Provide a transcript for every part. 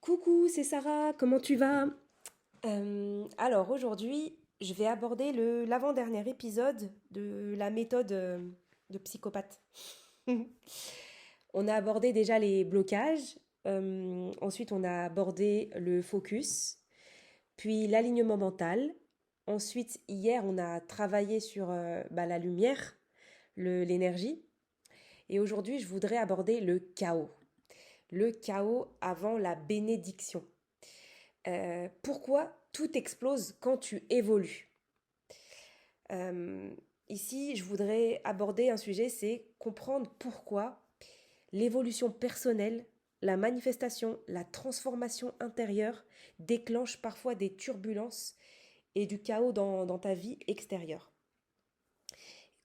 Coucou, c'est Sarah, comment tu vas? Alors aujourd'hui, je vais aborder l'avant-dernier épisode de la méthode de psychopathe. On a abordé déjà les blocages, ensuite on a abordé le focus, puis l'alignement mental. Ensuite, hier, on a travaillé sur la lumière, l'énergie. Et aujourd'hui, je voudrais aborder le chaos. Le chaos avant la bénédiction. Pourquoi tout explose quand tu évolues? Euh, Ici, je voudrais aborder un sujet, c'est comprendre pourquoi l'évolution personnelle, la manifestation, la transformation intérieure déclenche parfois des turbulences et du chaos dans ta vie extérieure.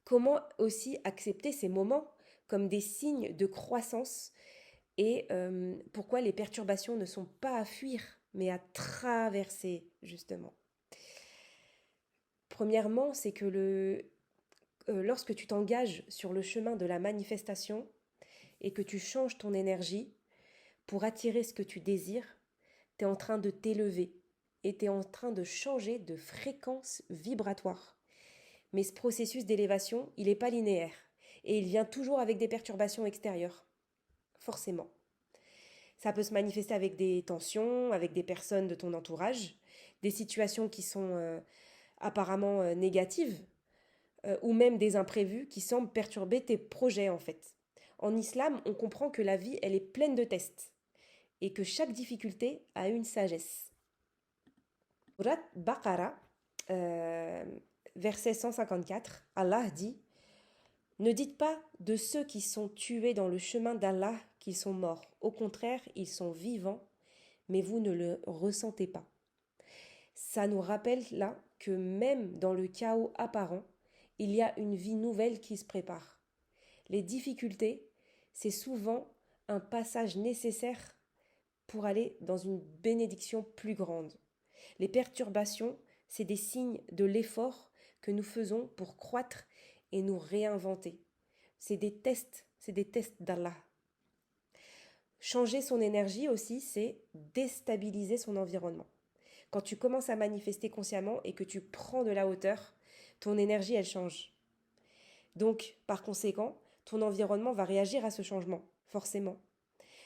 Comment aussi accepter ces moments comme des signes de croissance et pourquoi les perturbations ne sont pas à fuir, mais à traverser, justement. Premièrement, c'est que lorsque tu t'engages sur le chemin de la manifestation et que tu changes ton énergie pour attirer ce que tu désires, tu es en train de t'élever et tu es en train de changer de fréquence vibratoire. Mais ce processus d'élévation, il n'est pas linéaire et il vient toujours avec des perturbations extérieures, forcément. Ça peut se manifester avec des tensions, avec des personnes de ton entourage, des situations qui sont apparemment négatives, ou même des imprévus qui semblent perturber tes projets en fait. En islam, on comprend que la vie, elle est pleine de tests et que chaque difficulté a une sagesse. Surat Baqara, euh, verset 154, Allah dit: Ne dites pas de ceux qui sont tués dans le chemin d'Allah qu'ils sont morts. Au contraire, ils sont vivants, mais vous ne le ressentez pas. Ça nous rappelle là que même dans le chaos apparent, il y a une vie nouvelle qui se prépare. Les difficultés, c'est souvent un passage nécessaire pour aller dans une bénédiction plus grande. Les perturbations, c'est des signes de l'effort que nous faisons pour croître et nous réinventer. C'est des tests d'Allah. Changer son énergie aussi, c'est déstabiliser son environnement. Quand tu commences à manifester consciemment et que tu prends de la hauteur, ton énergie, elle change. Donc, par conséquent, ton environnement va réagir à ce changement, forcément.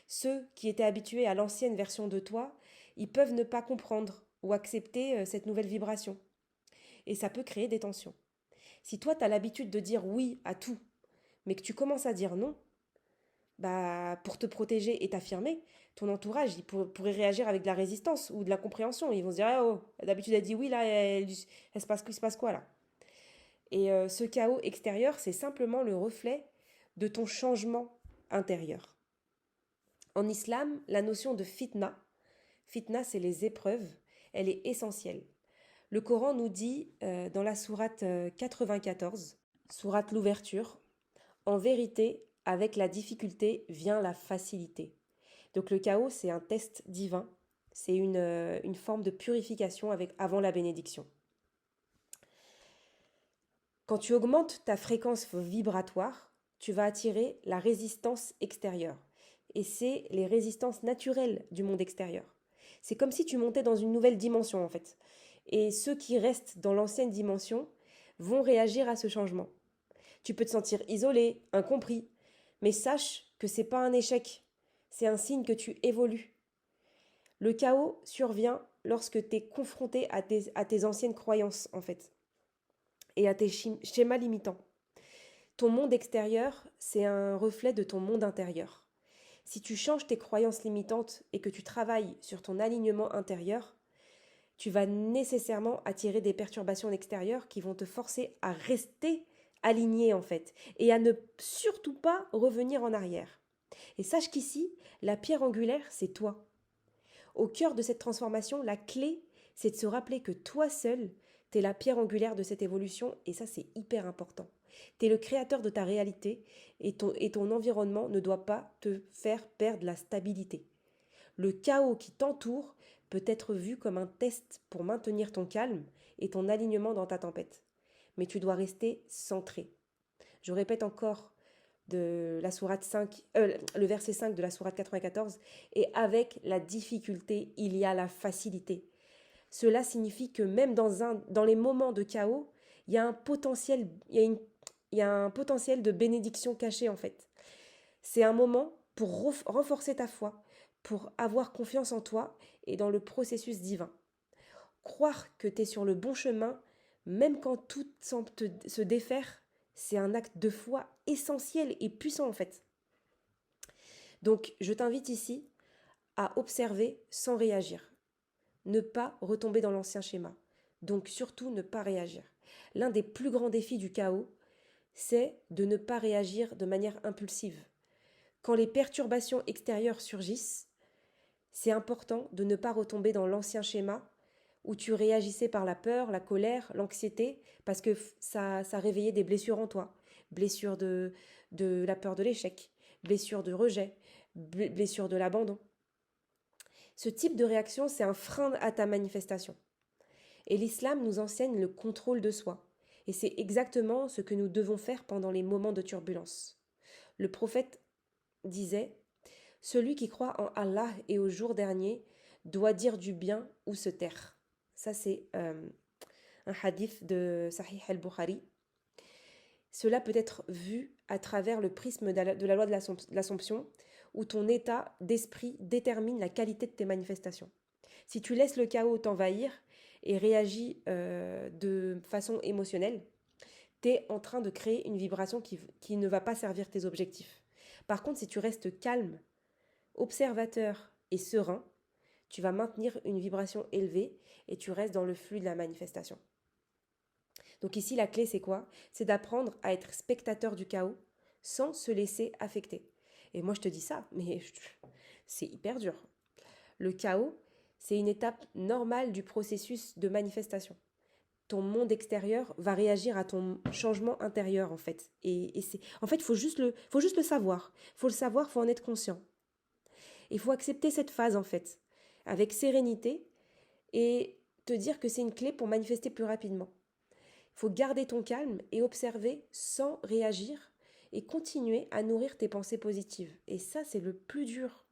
Ceux qui étaient habitués à l'ancienne version de toi, ils peuvent ne pas comprendre ou accepter cette nouvelle vibration. Et ça peut créer des tensions. Si toi, tu as l'habitude de dire oui à tout, mais que tu commences à dire non, bah, pour te protéger et t'affirmer, ton entourage pourrait réagir avec de la résistance ou de la compréhension. Ils vont se dire: ah, oh, d'habitude elle dit oui, là, il se passe quoi là? Et ce chaos extérieur, c'est simplement le reflet de ton changement intérieur. En islam, la notion de fitna c'est les épreuves, elle est essentielle. Le Coran nous dit dans la sourate 94, sourate l'ouverture: en vérité, avec la difficulté vient la facilité. Donc le chaos, c'est un test divin, c'est une forme de purification avant la bénédiction. Quand tu augmentes ta fréquence vibratoire, tu vas attirer la résistance extérieure. Et c'est les résistances naturelles du monde extérieur. C'est comme si tu montais dans une nouvelle dimension en fait. Et ceux qui restent dans l'ancienne dimension vont réagir à ce changement. Tu peux te sentir isolé, incompris, mais sache que c'est pas un échec, c'est un signe que tu évolues. Le chaos survient lorsque tu es confronté à tes anciennes croyances en fait et à tes schémas limitants. Ton monde extérieur, c'est un reflet de ton monde intérieur. Si tu changes tes croyances limitantes et que tu travailles sur ton alignement intérieur, tu vas nécessairement attirer des perturbations extérieures qui vont te forcer à rester aligné en fait et à ne surtout pas revenir en arrière. Et sache qu'ici, la pierre angulaire, c'est toi. Au cœur de cette transformation, la clé, c'est de se rappeler que toi seul, t'es la pierre angulaire de cette évolution et ça, c'est hyper important. T'es le créateur de ta réalité et ton environnement ne doit pas te faire perdre la stabilité. Le chaos qui t'entoure peut être vu comme un test pour maintenir ton calme et ton alignement dans ta tempête. Mais tu dois rester centré. Je répète encore, de la sourate 5, le verset 5 de la sourate 94, et avec la difficulté, il y a la facilité. Cela signifie que même dans les moments de chaos, il y a un potentiel, il y a un potentiel de bénédiction cachée en fait. C'est un moment pour renforcer ta foi, pour avoir confiance en toi et dans le processus divin. Croire que tu es sur le bon chemin, même quand tout semble se défaire, c'est un acte de foi essentiel et puissant en fait. Donc je t'invite ici à observer sans réagir. Ne pas retomber dans l'ancien schéma. Donc surtout ne pas réagir. L'un des plus grands défis du chaos, c'est de ne pas réagir de manière impulsive. Quand les perturbations extérieures surgissent, c'est important de ne pas retomber dans l'ancien schéma où tu réagissais par la peur, la colère, l'anxiété, parce que ça réveillait des blessures en toi. Blessures de la peur de l'échec, blessures de rejet, blessures de l'abandon. Ce type de réaction, c'est un frein à ta manifestation. Et l'islam nous enseigne le contrôle de soi. Et c'est exactement ce que nous devons faire pendant les moments de turbulence. Le prophète disait « Celui qui croit en Allah et au jour dernier doit dire du bien ou se taire. » Ça, c'est un hadith de Sahih al-Bukhari. Cela peut être vu à travers le prisme de la loi de l'Assomption, où ton état d'esprit détermine la qualité de tes manifestations. Si tu laisses le chaos t'envahir et réagis de façon émotionnelle, tu es en train de créer une vibration qui ne va pas servir tes objectifs. Par contre, si tu restes calme, observateur et serein, tu vas maintenir une vibration élevée et tu restes dans le flux de la manifestation. Donc ici, la clé, c'est quoi? C'est d'apprendre à être spectateur du chaos sans se laisser affecter. Et moi, je te dis ça, mais c'est hyper dur. Le chaos, c'est une étape normale du processus de manifestation. Ton monde extérieur va réagir à ton changement intérieur, en fait. Et c'est, en fait, il faut juste le savoir. Il faut le savoir, il faut en être conscient. Il faut accepter cette phase, en fait, avec sérénité et te dire que c'est une clé pour manifester plus rapidement. Il faut garder ton calme et observer sans réagir et continuer à nourrir tes pensées positives. Et ça, c'est le plus dur.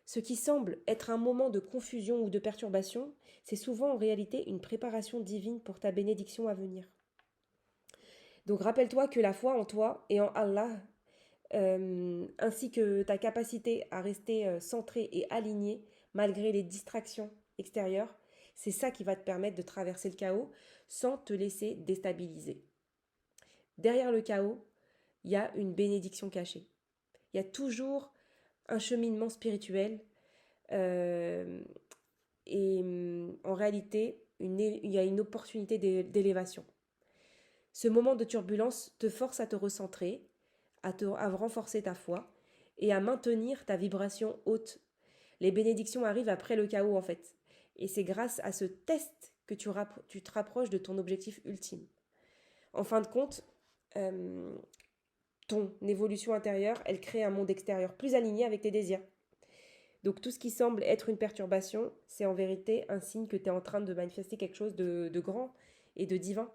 Ce qui semble être un moment de confusion ou de perturbation, c'est souvent en réalité une préparation divine pour ta bénédiction à venir. Donc rappelle-toi que la foi en toi et en Allah, ainsi que ta capacité à rester centré et aligné malgré les distractions extérieures, c'est ça qui va te permettre de traverser le chaos sans te laisser déstabiliser. Derrière le chaos, il y a une bénédiction cachée. Il y a toujours un cheminement spirituel et en réalité, il y a une opportunité d'élévation. Ce moment de turbulence te force à te recentrer, à renforcer ta foi et à maintenir ta vibration haute. Les bénédictions arrivent après le chaos en fait. Et c'est grâce à ce test que tu te rapproches de ton objectif ultime. En fin de compte, ton évolution intérieure, elle crée un monde extérieur plus aligné avec tes désirs. Donc tout ce qui semble être une perturbation, c'est en vérité un signe que tu es en train de manifester quelque chose de grand et de divin.